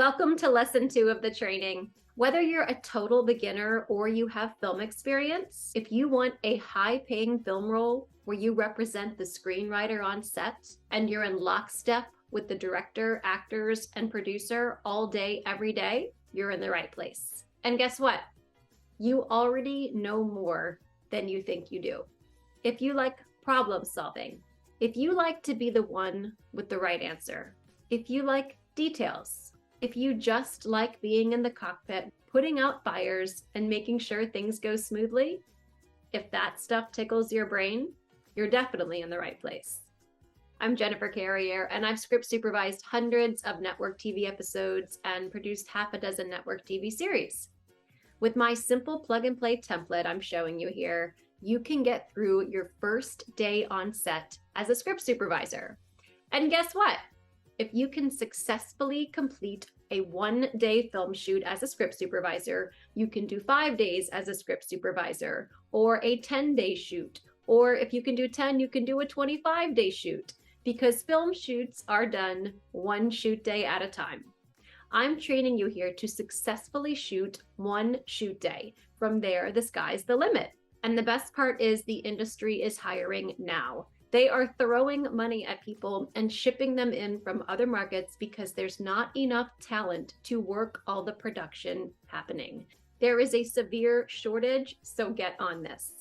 Welcome to lesson 2 of the training. Whether you're a total beginner or you have film experience, if you want a high-paying film role where you represent the screenwriter on set and you're in lockstep with the director, actors, and producer all day, every day, you're in the right place. And guess what? You already know more than you think you do. If you like problem solving, if you like to be the one with the right answer, if you like details, if you just like being in the cockpit, putting out fires and making sure things go smoothly, if that stuff tickles your brain, you're definitely in the right place. I'm Jennifer Carrier, and I've script supervised hundreds of network TV episodes and produced half a dozen network TV series. With my simple plug and play template I'm showing you here, you can get through your first day on set as a script supervisor. And guess what? If you can successfully complete a 1-day film shoot as a script supervisor, you can do 5 days as a script supervisor, or a 10-day shoot. Or if you can do 10, you can do a 25-day shoot, because film shoots are done 1 shoot day at a time. I'm training you here to successfully shoot 1 shoot day. From there, the sky's the limit. And the best part is the industry is hiring now. They are throwing money at people and shipping them in from other markets because there's not enough talent to work all the production happening. There is a severe shortage, so get on this.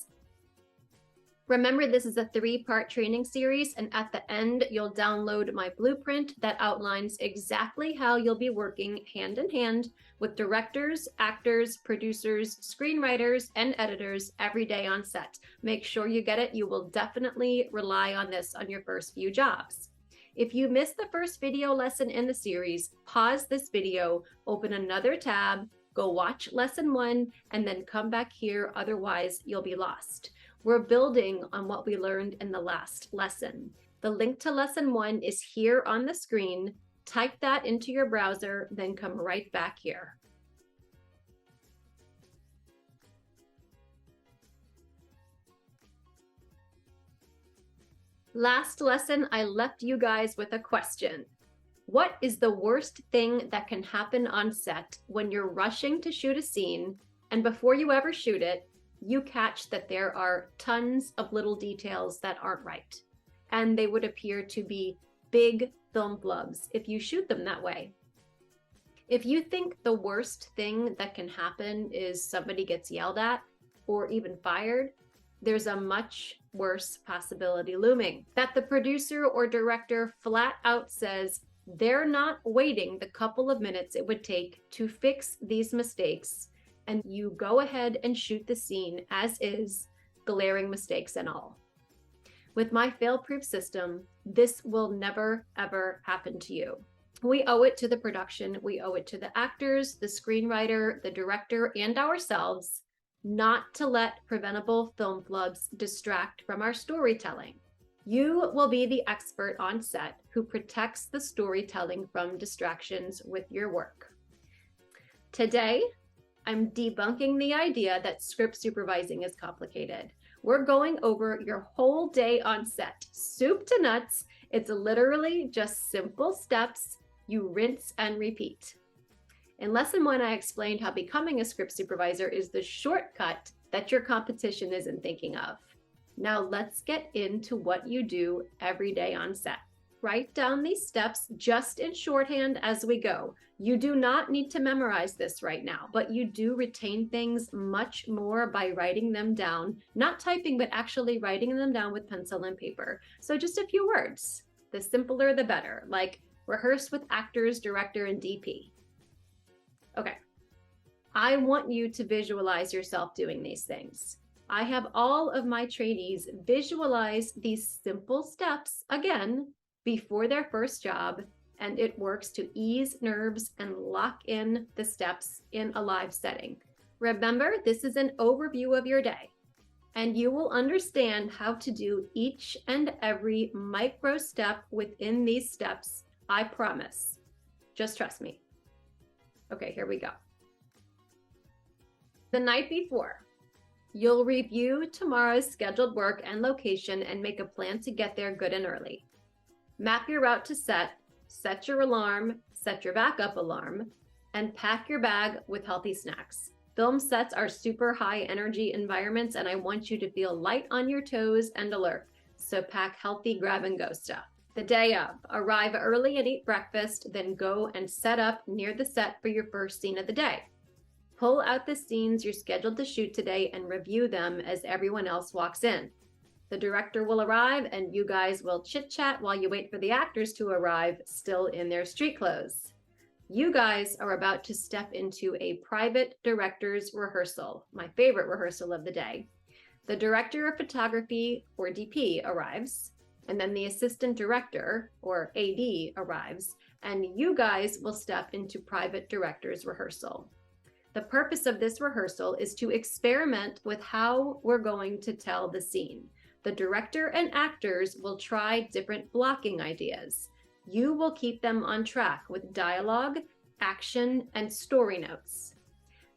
Remember, this is a 3-part training series, and at the end, you'll download my blueprint that outlines exactly how you'll be working hand in hand with directors, actors, producers, screenwriters, and editors every day on set. Make sure you get it. You will definitely rely on this on your first few jobs. If you missed the first video lesson in the series, pause this video, open another tab, go watch lesson 1, and then come back here. Otherwise, you'll be lost. We're building on what we learned in the last lesson. The link to lesson 1 is here on the screen. Type that into your browser, then come right back here. Last lesson, I left you guys with a question. What is the worst thing that can happen on set when you're rushing to shoot a scene, and before you ever shoot it, you catch that there are tons of little details that aren't right, and they would appear to be big film flubs if you shoot them that way? If you think the worst thing that can happen is somebody gets yelled at or even fired, there's a much worse possibility looming, that the producer or director flat out says they're not waiting the couple of minutes it would take to fix these mistakes, and you go ahead and shoot the scene as is, glaring mistakes and all. With my fail-proof system, this will never, ever happen to you. We owe it to the production, we owe it to the actors, the screenwriter, the director, and ourselves not to let preventable film flubs distract from our storytelling. You will be the expert on set who protects the storytelling from distractions with your work. Today, I'm debunking the idea that script supervising is complicated. We're going over your whole day on set, soup to nuts. It's literally just simple steps. You rinse and repeat. In lesson 1, I explained how becoming a script supervisor is the shortcut that your competition isn't thinking of. Now let's get into what you do every day on set. Write down these steps just in shorthand as we go. You do not need to memorize this right now, but you do retain things much more by writing them down, not typing, but actually writing them down with pencil and paper. So just a few words. The simpler, the better, like rehearse with actors, director, and DP. Okay, I want you to visualize yourself doing these things. I have all of my trainees visualize these simple steps, again, before their first job, and it works to ease nerves and lock in the steps in a live setting. Remember, this is an overview of your day, and you will understand how to do each and every micro step within these steps, I promise. Just trust me. Okay, here we go. The night before, you'll review tomorrow's scheduled work and location and make a plan to get there good and early. Map your route to set set your alarm, set your backup alarm, and pack your bag with healthy snacks. Film sets are super high energy environments, and I want you to feel light on your toes and alert. So pack healthy grab and go stuff. The day of, arrive early and eat breakfast, then go and set up near the set for your first scene of the day. Pull out the scenes you're scheduled to shoot today and review them as everyone else walks in. The director will arrive and you guys will chit-chat while you wait for the actors to arrive, still in their street clothes. You guys are about to step into a private director's rehearsal, my favorite rehearsal of the day. The director of photography, or DP, arrives, and then the assistant director, or AD, arrives, and you guys will step into private director's rehearsal. The purpose of this rehearsal is to experiment with how we're going to tell the scene. The director and actors will try different blocking ideas. You will keep them on track with dialogue, action, and story notes.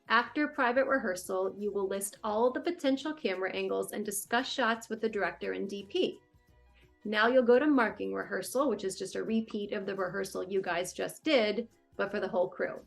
After private rehearsal, you will list all the potential camera angles and discuss shots with the director and DP. Now you'll go to marking rehearsal, which is just a repeat of the rehearsal you guys just did, but for the whole crew.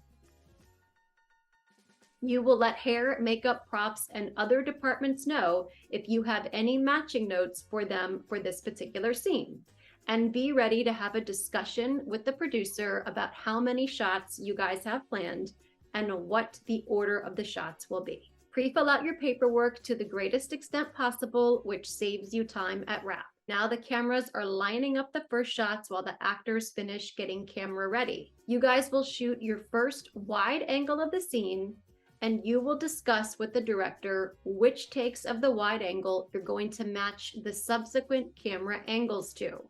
You will let hair, makeup, props, and other departments know if you have any matching notes for them for this particular scene. And be ready to have a discussion with the producer about how many shots you guys have planned and what the order of the shots will be. Pre-fill out your paperwork to the greatest extent possible, which saves you time at wrap. Now the cameras are lining up the first shots while the actors finish getting camera ready. You guys will shoot your first wide angle of the scene, and you will discuss with the director which takes of the wide angle you're going to match the subsequent camera angles to.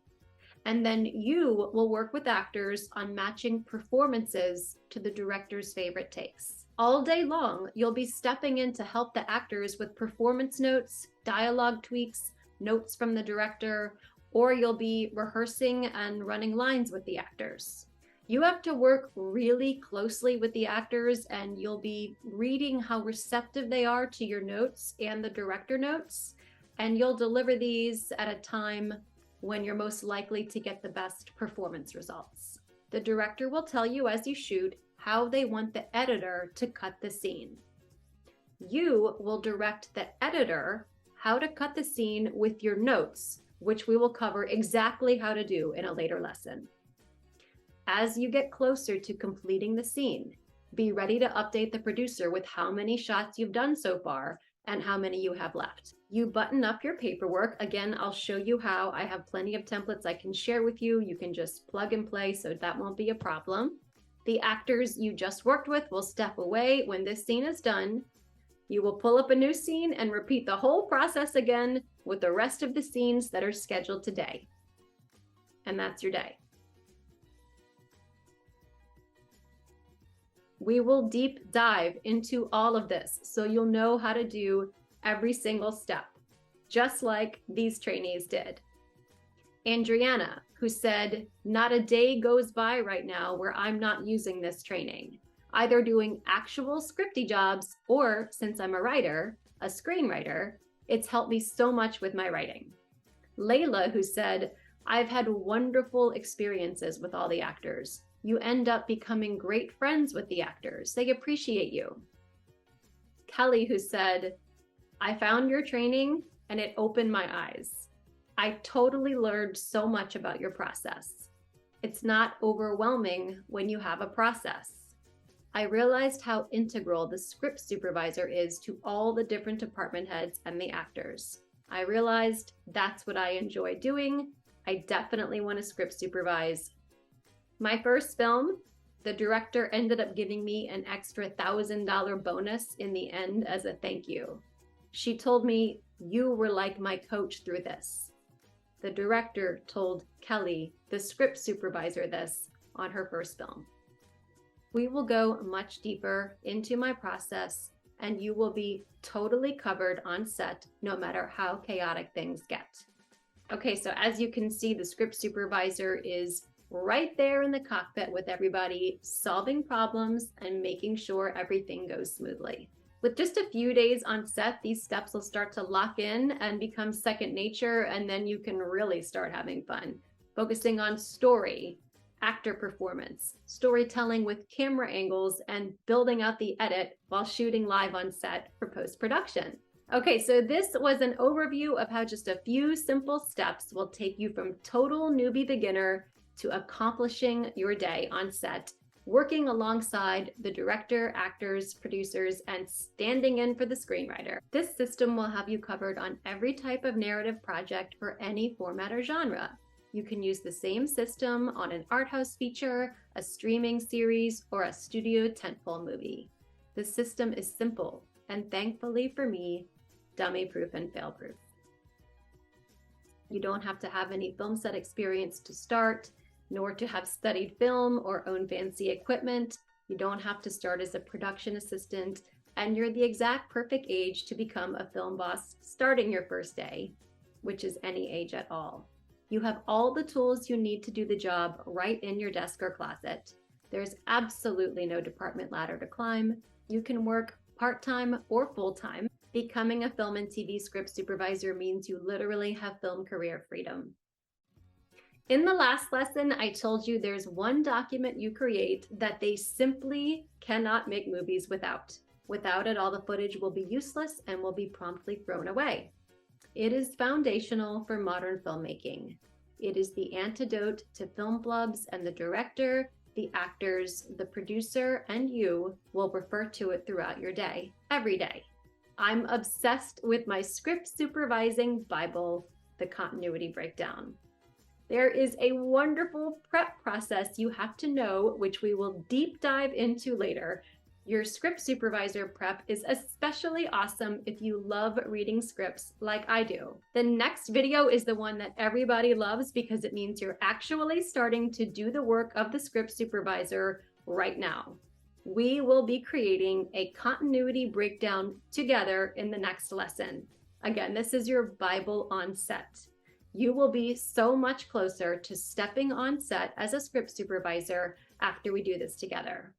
And then you will work with actors on matching performances to the director's favorite takes. All day long, you'll be stepping in to help the actors with performance notes, dialogue tweaks, notes from the director, or you'll be rehearsing and running lines with the actors. You have to work really closely with the actors, and you'll be reading how receptive they are to your notes and the director notes, and you'll deliver these at a time when you're most likely to get the best performance results. The director will tell you as you shoot how they want the editor to cut the scene. You will direct the editor how to cut the scene with your notes, which we will cover exactly how to do in a later lesson. As you get closer to completing the scene, be ready to update the producer with how many shots you've done so far and how many you have left. You button up your paperwork. Again, I'll show you how. I have plenty of templates I can share with you. You can just plug and play, so that won't be a problem. The actors you just worked with will step away when this scene is done. You will pull up a new scene and repeat the whole process again with the rest of the scenes that are scheduled today. And that's your day. We will deep dive into all of this so you'll know how to do every single step, just like these trainees did. Andriana, who said, "Not a day goes by right now where I'm not using this training, either doing actual scripty jobs or, since I'm a writer, a screenwriter, it's helped me so much with my writing." Layla, who said, "I've had wonderful experiences with all the actors. You end up becoming great friends with the actors. They appreciate you." Kelly, who said, "I found your training and it opened my eyes. I totally learned so much about your process. It's not overwhelming when you have a process. I realized how integral the script supervisor is to all the different department heads and the actors. I realized that's what I enjoy doing. I definitely want to script supervise. My first film, the director ended up giving me an extra $1,000 bonus in the end as a thank you. She told me, 'You were like my coach through this.' The director told Kelly, the script supervisor, this on her first film." We will go much deeper into my process, and you will be totally covered on set no matter how chaotic things get. Okay, so as you can see, the script supervisor is right there in the cockpit with everybody, solving problems and making sure everything goes smoothly. With just a few days on set, these steps will start to lock in and become second nature, and then you can really start having fun, focusing on story, actor performance, storytelling with camera angles, and building out the edit while shooting live on set for post-production. Okay, so this was an overview of how just a few simple steps will take you from total newbie beginner to accomplishing your day on set, working alongside the director, actors, producers, and standing in for the screenwriter. This system will have you covered on every type of narrative project for any format or genre. You can use the same system on an art house feature, a streaming series, or a studio tentpole movie. The system is simple, and thankfully for me, dummy-proof and fail-proof. You don't have to have any film set experience to start, nor to have studied film or own fancy equipment. You don't have to start as a production assistant, and you're the exact perfect age to become a film boss starting your first day, which is any age at all. You have all the tools you need to do the job right in your desk or closet. There's absolutely no department ladder to climb. You can work part-time or full-time. Becoming a film and TV script supervisor means you literally have film career freedom. In the last lesson, I told you there's one document you create that they simply cannot make movies without. Without it, all the footage will be useless and will be promptly thrown away. It is foundational for modern filmmaking. It is the antidote to film blubs, and the director, the actors, the producer, and you will refer to it throughout your day, every day. I'm obsessed with my script supervising Bible, the continuity breakdown. There is a wonderful prep process you have to know, which we will deep dive into later. Your script supervisor prep is especially awesome if you love reading scripts like I do. The next video is the one that everybody loves because it means you're actually starting to do the work of the script supervisor right now. We will be creating a continuity breakdown together in the next lesson. Again, this is your Bible on set. You will be so much closer to stepping on set as a script supervisor after we do this together.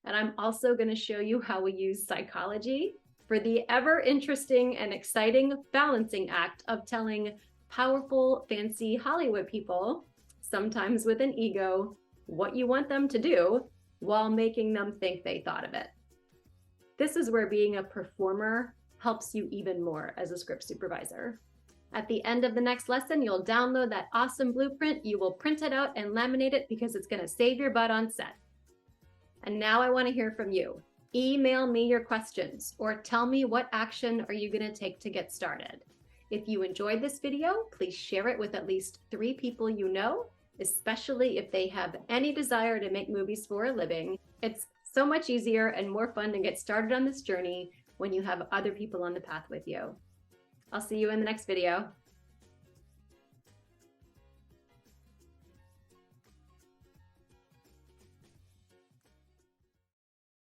And I'm also going to show you how we use psychology for the ever interesting and exciting balancing act of telling powerful, fancy Hollywood people, sometimes with an ego, what you want them to do while making them think they thought of it. This is where being a performer helps you even more as a script supervisor. At the end of the next lesson, you'll download that awesome blueprint. You will print it out and laminate it because it's going to save your butt on set. And now I want to hear from you. Email me your questions or tell me what action are you going to take to get started. If you enjoyed this video, please share it with at least 3 people you know, especially if they have any desire to make movies for a living. It's so much easier and more fun to get started on this journey when you have other people on the path with you. I'll see you in the next video.